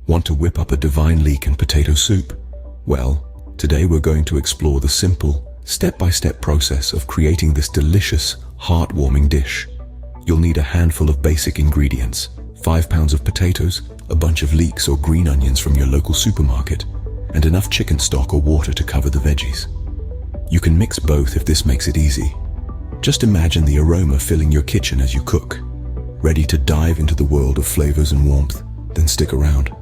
Want to whip up a divine leek and potato soup? Well, today we're going to explore the simple, step-by-step process of creating this delicious, heartwarming dish. You'll need a handful of basic ingredients: 5 pounds of potatoes, a bunch of leeks or green onions from your local supermarket, and enough chicken stock or water to cover the veggies. You can mix both if this makes it easy. Just imagine the aroma filling your kitchen as you cook. Ready to dive into the world of flavors and warmth? Then stick around.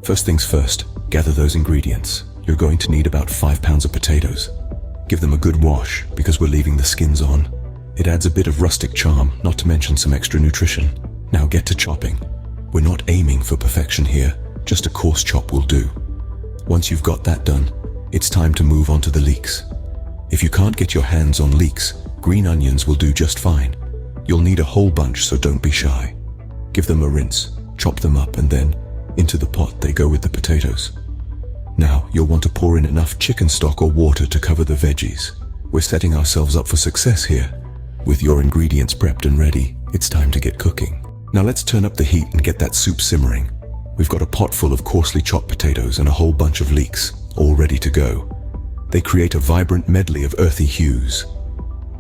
First things first, gather those ingredients. You're going to need about 5 pounds of potatoes. Give them a good wash because we're leaving the skins on. It adds a bit of rustic charm, not to mention some extra nutrition. Now get to chopping. We're not aiming for perfection here, just a coarse chop will do. Once you've got that done, it's time to move on to the leeks. If you can't get your hands on leeks, green onions will do just fine. You'll need a whole bunch, so don't be shy. Give them a rinse, chop them up, and then into the pot they go with the potatoes. Now, you'll want to pour in enough chicken stock or water to cover the veggies. We're setting ourselves up for success here. With your ingredients prepped and ready, it's time to get cooking. Now let's turn up the heat and get that soup simmering. We've got a pot full of coarsely chopped potatoes and a whole bunch of leeks, all ready to go. They create a vibrant medley of earthy hues.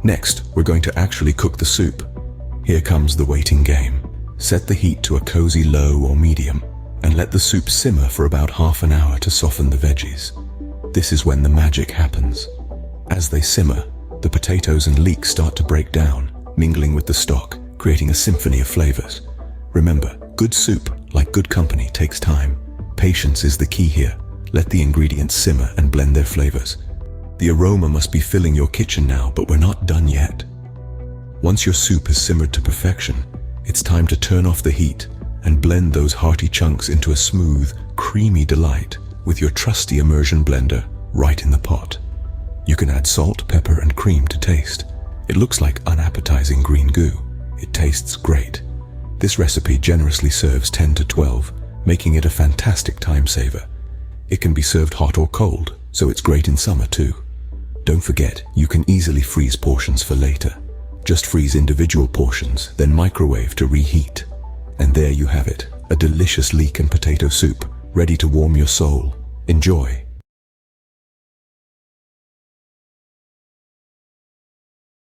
Next, we're going to actually cook the soup. Here comes the waiting game. Set the heat to a cozy low or medium, and let the soup simmer for about half an hour to soften the veggies. This is when the magic happens. As they simmer, the potatoes and leeks start to break down, mingling with the stock, creating a symphony of flavors. Remember, good soup, like good company, takes time. Patience is the key here. Let the ingredients simmer and blend their flavors. The aroma must be filling your kitchen now, but we're not done yet. Once your soup has simmered to perfection, it's time to turn off the heat and blend those hearty chunks into a smooth, creamy delight with your trusty immersion blender right in the pot. You can add salt, pepper, and cream to taste. It looks like unappetizing green goo. It tastes great. This recipe generously serves 10 to 12, making it a fantastic time saver. It can be served hot or cold, so it's great in summer too. Don't forget, you can easily freeze portions for later. Just freeze individual portions, then microwave to reheat. And there you have it, a delicious leek and potato soup, ready to warm your soul. Enjoy.